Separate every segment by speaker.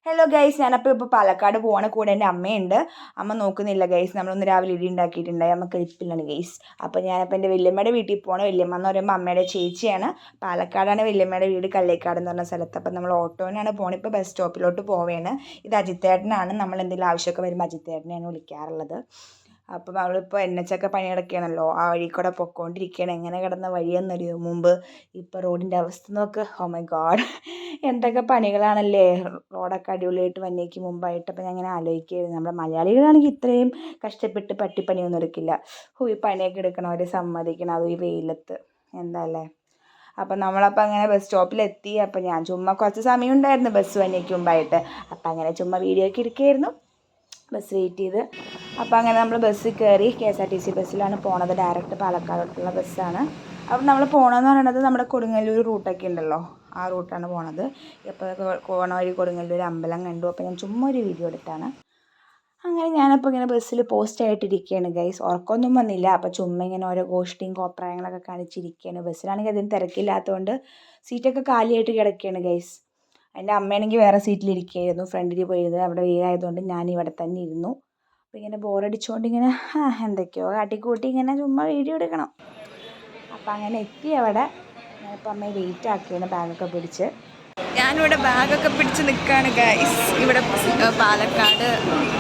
Speaker 1: Hello guys, ഞാനപ്പോൾ പാലക്കാട് പോവാണ്. കൂടെ എൻ്റെ അമ്മയുണ്ട്. അമ്മ നോക്കുന്നില്ല ഗൈസ്. നമ്മളൊന്ന് രാവിലെ ഇടി ഉണ്ടാക്കിയിട്ടുണ്ടായി. അമ്മ കഴിപ്പില്ലാണ് ഗൈസ്. അപ്പോൾ ഞാനപ്പോൾ എൻ്റെ വല്യമ്മയുടെ വീട്ടിൽ പോകണം. വല്യമ്മ എന്ന് പറയുമ്പോൾ അമ്മയുടെ ചേച്ചിയാണ്. പാലക്കാടാണ് വല്യമ്മയുടെ വീട്, കല്ലേക്കാട് എന്ന് പറഞ്ഞ സ്ഥലത്ത്. അപ്പോൾ നമ്മൾ ഓട്ടോനാണ് പോകണം. ഇപ്പോൾ ബസ് സ്റ്റോപ്പിലോട്ട് പോവുകയാണ്. ഇത് അജിത്തേട്ടനാണ്. നമ്മൾ എന്തെങ്കിലും ആവശ്യമൊക്കെ വരുമ്പോൾ അജിത്തേട്ടനെയാണ് വിളിക്കാറുള്ളത്. അപ്പോൾ നമ്മളിപ്പോൾ NH പണി കിടക്കുകയാണല്ലോ, ആ വഴി കൂടെ പൊയ്ക്കൊണ്ടിരിക്കുകയാണ്. എങ്ങനെ കിടന്ന വഴിയെന്നറിയോ മുമ്പ്? ഇപ്പോൾ റോഡിൻ്റെ അവസ്ഥ നോക്ക്. ഓ മൈ ഗോഡ്, എന്തൊക്കെ പണികളാണല്ലേ. റോഡൊക്കെ അടിപൊളിയായിട്ട് വന്നേക്ക് മുമ്പായിട്ട്. അപ്പോൾ ഞാൻ ഇങ്ങനെ ആലോചിക്കുകയായിരുന്നു, നമ്മുടെ മലയാളികളാണെങ്കിൽ ഇത്രയും കഷ്ടപ്പെട്ട് പട്ടിപ്പണിയൊന്നും എടുക്കില്ല. ഈ പണിയൊക്കെ എടുക്കണവരെ സമ്മതിക്കണം, അതും ഈ വെയിലത്ത്. എന്താ അല്ലേ. അപ്പം നമ്മളപ്പോൾ അങ്ങനെ ബസ് സ്റ്റോപ്പിലെത്തി. അപ്പം ഞാൻ ചുമ്മാ കുറച്ച് സമയം ഉണ്ടായിരുന്നു ബസ് വന്നേക്ക് മുമ്പായിട്ട്. അപ്പം അങ്ങനെ ചുമ്മാ വീഡിയോ ഒക്കെ എടുക്കുകയായിരുന്നു, ബസ് വെയിറ്റ് ചെയ്ത്. അപ്പോൾ അങ്ങനെ നമ്മൾ ബസ്സിൽ കയറി. KSRTC ബസ്സിലാണ് പോണത്. ഡയറക്റ്റ് പാലക്കാടോട്ടുള്ള ബസ്സാണ്. അപ്പം നമ്മൾ പോകണമെന്ന് പറയുന്നത് നമ്മുടെ കൊടുങ്ങല്ലൂർ റൂട്ടൊക്കെ ഉണ്ടല്ലോ, ആ റൂട്ടാണ് പോണത്. ഇപ്പോൾ പോണ വഴി കൊടുങ്ങല്ലൂർ അമ്പലം കണ്ടു. അപ്പോൾ ഞാൻ ചുമ്മാ ഒരു വീഡിയോ എടുത്താണ്. അങ്ങനെ ഞാനപ്പോൾ ഇങ്ങനെ ബസ്സിൽ പോസ്റ്റായിട്ടിരിക്കുകയാണ് ഗൈസ്. ഉറക്കമൊന്നും വന്നില്ല. അപ്പോൾ ചുമ്മാ ഇങ്ങനെ ഓരോ ഗോഷ്ടിയും കോപ്രായങ്ങളൊക്കെ കാണിച്ചിരിക്കുകയാണ്. ബസ്സിലാണെങ്കിൽ അതിന് തിരക്കില്ലാത്തതുകൊണ്ട് സീറ്റൊക്കെ കാലിയായിട്ട് കിടക്കുകയാണ് ഗൈസ്. എൻ്റെ അമ്മയാണെങ്കിൽ വേറെ സീറ്റിലിരിക്കുകയായിരുന്നു, ഫ്രണ്ടിൽ പോയിരുന്നത്. അവിടെ വെയിലായതുകൊണ്ട് ഞാൻ ഇവിടെ തന്നെ ഇരുന്നു. അപ്പോൾ ഇങ്ങനെ ബോറടിച്ചുകൊണ്ട് ഇങ്ങനെ എന്തൊക്കെയോ കാട്ടിക്കൂട്ടി ഇങ്ങനെ ചുമ്മാ വീഡിയോ എടുക്കണം. അപ്പം അങ്ങനെ എത്തി അവിടെ. ഞാനിപ്പോൾ അമ്മയെ വെയിറ്റ് ആക്കിയാണ് ബാഗൊക്കെ പിടിച്ച്. ഞാനിവിടെ ബാഗൊക്കെ പിടിച്ച് നിൽക്കുകയാണ് ഗൈസ്. ഇവിടെ പാലക്കാട്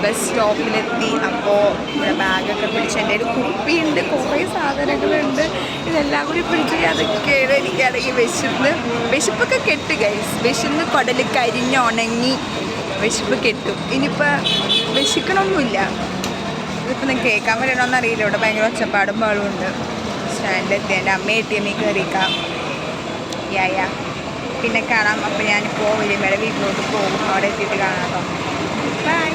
Speaker 1: ബസ് സ്റ്റോപ്പിലെത്തി. അപ്പോൾ ഇവിടെ ബാഗൊക്കെ പിടിച്ച് എൻ്റെ ഒരു കുപ്പിയുണ്ട്, കുറേ സാധനങ്ങളുണ്ട്. ഇതെല്ലാം കൂടി പിടിച്ച് അതൊക്കെയാണ്. എനിക്കാണെങ്കിൽ വിശപ്പൊക്കെ കെട്ട് ഗൈസ്. വിശന്ന് കുടൽ കരിഞ്ഞുണങ്ങി വിശപ്പ് കെട്ടും. ഇനിയിപ്പോൾ വിശക്കണമൊന്നുമില്ല. ഇതിപ്പോൾ നിങ്ങൾക്ക് കേൾക്കാൻ വരണമെന്ന് അറിയില്ല, ഇവിടെ ഭയങ്കര ഒച്ചപ്പാടും പാടും ഉണ്ട്. സ്റ്റാൻഡിലെത്തി. എൻ്റെ അമ്മ ATM കയറിക്കാം. യാ പിന്നെ കാണാം. അപ്പോൾ ഞാനിപ്പോൾ വല്യമ്മയുടെ വീട്ടിലോട്ട് പോകും. അവിടെ എത്തിയിട്ട് കാണാം കേട്ടോ. ബൈ.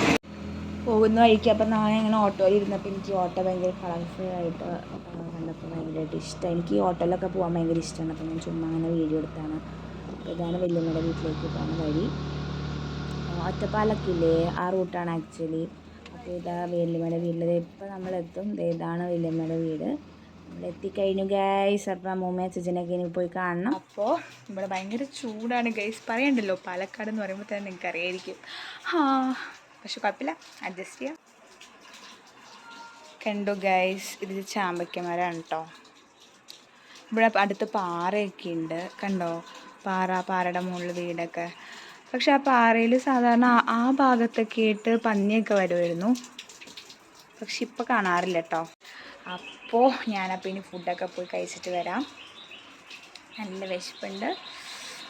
Speaker 1: പോകുന്ന വഴിക്ക് അപ്പം ഞാൻ ഇങ്ങനെ ഓട്ടോയിൽ ഇരുന്നപ്പോൾ എനിക്ക് ഓട്ടോ ഭയങ്കര കളർഫുള്ളായിട്ട് കണ്ടപ്പോൾ ഭയങ്കരമായിട്ട് ഇഷ്ടമായി. എനിക്ക് ഈ ഓട്ടോയിലൊക്കെ പോകാൻ ഭയങ്കര ഇഷ്ടമാണ്. അപ്പോൾ ഞാൻ ചുമ്മാ അങ്ങനെ വീഡിയോ എടുത്താണ്. അപ്പോൾ ഇതാണ് വല്യമ്മയുടെ വീട്ടിലേക്ക് പോകുന്ന വഴി. ഒറ്റപ്പാലൊക്കെ ഇല്ലേ, ആ റൂട്ടാണ് ആക്ച്വലി. അപ്പോൾ ഇതാ വല്യമ്മയുടെ വീട്ടിൽ ഇപ്പോൾ നമ്മളെത്തും. ഇതാണ് വല്യമ്മയുടെ വീട്. നമ്മളെത്തിക്കഴിഞ്ഞു ഗൈസ്. അപ്പം അമ്മൂമ്മ അച്ഛനൊക്കെ ഇനി പോയി കാണണം. അപ്പോൾ ഇവിടെ ഭയങ്കര ചൂടാണ് ഗൈസ്. പറയണ്ടല്ലോ, പാലക്കാട് എന്ന് പറയുമ്പോൾ തന്നെ നിങ്ങൾക്ക് അറിയായിരിക്കും. പക്ഷെ കുഴപ്പമില്ല, അഡ്ജസ്റ്റ് ചെയ്യാം. കണ്ടു ഗൈസ്, ഇത് ചാമ്പയ്ക്കമരമാണ് കേട്ടോ. ഇവിടെ അടുത്ത് പാറയൊക്കെ ഉണ്ട്, കണ്ടോ? പാറയുടെ മുകളിൽ വീടൊക്കെ. പക്ഷെ ആ പാറയിൽ സാധാരണ ആ ഭാഗത്തൊക്കെ ആയിട്ട് പന്നിയൊക്കെ വരുമായിരുന്നു. പക്ഷെ ഇപ്പോൾ കാണാറില്ല കേട്ടോ. അപ്പോൾ ഞാനപ്പോൾ ഇനി ഫുഡൊക്കെ പോയി കഴിച്ചിട്ട് വരാം. നല്ല വിശപ്പുണ്ട്.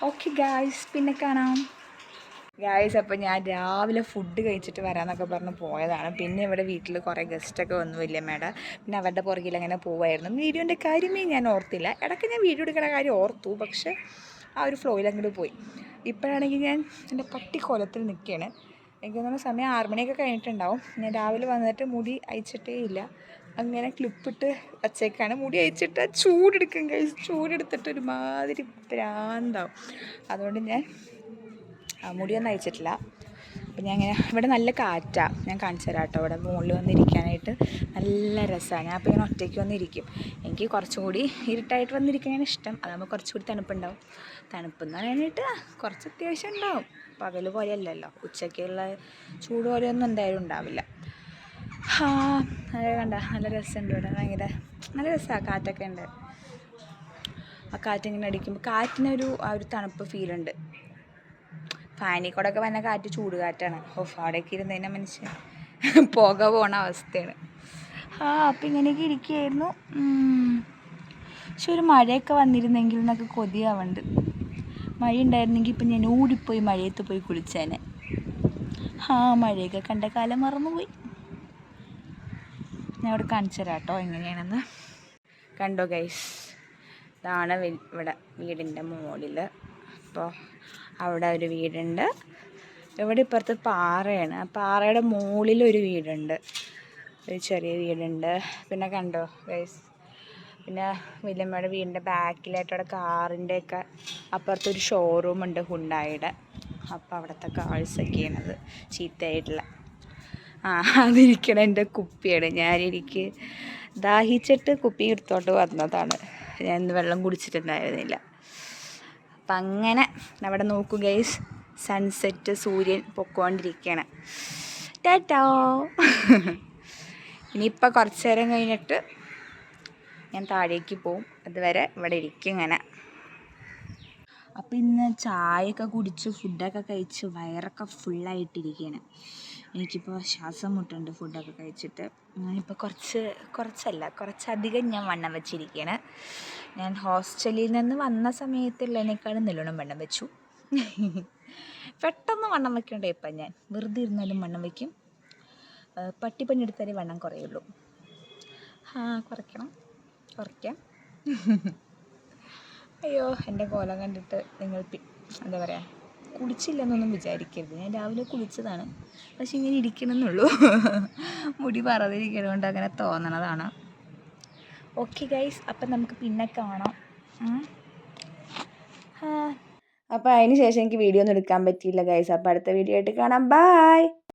Speaker 1: ഓക്കെ ഗായ്സ്, പിന്നെ കാണാം ഗായ്സ്. അപ്പോൾ ഞാൻ രാവിലെ ഫുഡ് കഴിച്ചിട്ട് വരാമെന്നൊക്കെ പറഞ്ഞ് പോയതാണ്. പിന്നെ ഇവിടെ വീട്ടിൽ കുറേ ഗസ്റ്റൊക്കെ വന്നു വല്യമ്മയുടെ. പിന്നെ അവരുടെ പുറകിൽ അങ്ങനെ പോവായിരുന്നു. വീഡിയോൻ്റെ കാര്യമേ ഞാൻ ഓർത്തില്ല. ഇടയ്ക്ക് ഞാൻ വീഡിയോ എടുക്കുന്ന കാര്യം ഓർത്തു, പക്ഷേ ആ ഒരു ഫ്ലോയിൽ അങ്ങോട്ട് പോയി. ഇപ്പോഴാണെങ്കിൽ ഞാൻ എൻ്റെ പട്ടിക്കോലത്തിൽ നിൽക്കുകയാണ്. എനിക്ക് തോന്നുന്ന സമയം 6 മണിയൊക്കെ കഴിഞ്ഞിട്ടുണ്ടാവും. ഞാൻ രാവിലെ വന്നിട്ട് മുടി അയച്ചിട്ടേ ഇല്ല, അങ്ങനെ ക്ലിപ്പിട്ട് വച്ചേക്കാണ്. മുടി അയച്ചിട്ട് ചൂടെടുക്കും കഴിച്ച്, ചൂടെടുത്തിട്ട് ഒരുമാതിരി പ്രാന്താവും. അതുകൊണ്ട് ഞാൻ മുടിയൊന്നും അയച്ചിട്ടില്ല. അപ്പോൾ ഞാൻ ഇങ്ങനെ, ഇവിടെ നല്ല കാറ്റാണ്, ഞാൻ കാണിച്ചു തരാം കേട്ടോ. ഇവിടെ മുകളിൽ വന്നിരിക്കാനായിട്ട് നല്ല രസമാണ്. ഞാൻ അപ്പോൾ ഇങ്ങനെ ഒറ്റയ്ക്ക് വന്നിരിക്കും. എനിക്ക് കുറച്ചും കൂടി ഇരുട്ടായിട്ട് വന്നിരിക്കാനാണ് ഇഷ്ടം. അതാകുമ്പോൾ കുറച്ചുകൂടി തണുപ്പുണ്ടാവും. തണുപ്പെന്ന് പറയാനായിട്ട് കുറച്ച് അത്യാവശ്യം ഉണ്ടാവും. പകൽ പോലെയല്ലല്ലോ, ഉച്ചയ്ക്കുള്ള ചൂട് പോലെയൊന്നും എന്തായാലും ഉണ്ടാവില്ല. അത് കണ്ട നല്ല രസമുണ്ട് ഇവിടെ. ഭയങ്കര നല്ല രസമാണ്, കാറ്റൊക്കെ ഉണ്ട്. ആ കാറ്റിങ്ങനെ അടിക്കുമ്പോൾ കാറ്റിനൊരു ആ ഒരു തണുപ്പ് ഫീലുണ്ട്. ഫാനിൽ കൂടെ ഒക്കെ വന്ന കാറ്റ് ചൂട് കാറ്റാണ്. അവിടെയൊക്കെ ഇരുന്നതിനെ മനുഷ്യൻ പുക പോണ അവസ്ഥയാണ്. അപ്പം ഇങ്ങനെയൊക്കെ ഇരിക്കുകയായിരുന്നു. പക്ഷെ ഒരു മഴയൊക്കെ വന്നിരുന്നെങ്കിൽ എന്നൊക്കെ കൊതിയാവുന്നുണ്ട്. മഴ ഉണ്ടായിരുന്നെങ്കിൽ ഇപ്പം ഞാൻ ഓടിപ്പോയി മഴയത്ത് പോയി കുളിച്ചേനെ. മഴയൊക്കെ കണ്ട കാലം മറന്നുപോയി. ഞാൻ ഇവിടെ കാണിച്ചു തരാം കേട്ടോ എങ്ങനെയാണെന്ന്. കണ്ടോ ഗൈസ്, ഇതാണ് ഇവിടെ വീടിൻ്റെ മുകളിൽ. അപ്പോൾ അവിടെ ഒരു വീടുണ്ട്. ഇവിടെ ഇപ്പുറത്ത് പാറയാണ്. ആ പാറയുടെ മുകളിലൊരു വീടുണ്ട്, ഒരു ചെറിയ വീടുണ്ട്. പിന്നെ കണ്ടോ ഗൈസ്, പിന്നെ വല്യമ്മയുടെ വീടിൻ്റെ ബാക്കിലായിട്ട് അവിടെ കാറിൻ്റെയൊക്കെ അപ്പുറത്തൊരു ഷോറൂമുണ്ട് ഹുണ്ടായുടെ. അപ്പോൾ അവിടുത്തെ കാഴ്ചയൊക്കെയാണത്, ചീത്തയായിട്ടുള്ള. അതിരിക്കണ എൻ്റെ കുപ്പിയാണ്. എനിക്ക് ദാഹിച്ചിട്ട് കുപ്പി എടുത്തോട്ട് വന്നതാണ്. ഞാൻ ഇന്ന് വെള്ളം കുടിച്ചിട്ടുണ്ടായിരുന്നില്ല. അപ്പം അങ്ങനെ അവിടെ നോക്കൂ ഗൈസ്, സൺസെറ്റ് സൂര്യൻ പൊക്കോണ്ടിരിക്കുകയാണ്. ടാറ്റാ. ഇനിയിപ്പോൾ കുറച്ച് നേരം കഴിഞ്ഞിട്ട് ഞാൻ താഴേക്ക് പോവും. അതുവരെ ഇവിടെ ഇരിക്കും ഇങ്ങനെ. അപ്പോൾ ഇന്ന് ചായയൊക്കെ കുടിച്ച് ഫുഡൊക്കെ കഴിച്ച് വയറൊക്കെ ഫുള്ളായിട്ടിരിക്കുകയാണ്. എനിക്കിപ്പോൾ ശ്വാസം മുട്ടുണ്ട് ഫുഡൊക്കെ കഴിച്ചിട്ട്. ഞാനിപ്പോൾ കുറച്ചധികം ഞാൻ വണ്ണം വെച്ചിരിക്കുകയാണ്. ഞാൻ ഹോസ്റ്റലിൽ നിന്ന് വന്ന സമയത്തുള്ളതിനേക്കാളും നല്ലോണം വണ്ണം വെച്ചു. പെട്ടെന്ന് വണ്ണം വെക്കേണ്ട ഇപ്പം ഞാൻ വെറുതെ ഇരുന്നാലും വണ്ണം വയ്ക്കും. പട്ടിപ്പണി എടുത്താലേ വണ്ണം കുറയുള്ളൂ. കുറയ്ക്കാം. അയ്യോ, എൻ്റെ കോലം കണ്ടിട്ട് നിങ്ങൾ എന്താ പറയുക, കുളിച്ചില്ലെന്നൊന്നും വിചാരിക്കരുത്. ഞാൻ രാവിലെ കുളിച്ചതാണ്, പക്ഷെ ഇങ്ങനെ ഇരിക്കണമെന്നുള്ളൂ. മുടി പറതിരിക്കണതുകൊണ്ട് അങ്ങനെ തോന്നണതാണ്. ഓക്കെ ഗൈസ്, അപ്പം നമുക്ക് പിന്നെ കാണാം. അപ്പോൾ അതിന് ശേഷം എനിക്ക് വീഡിയോ ഒന്നും എടുക്കാൻ പറ്റിയില്ല ഗൈസ്. അപ്പോൾ അടുത്ത വീഡിയോ ആയിട്ട് കാണാം. ബൈ.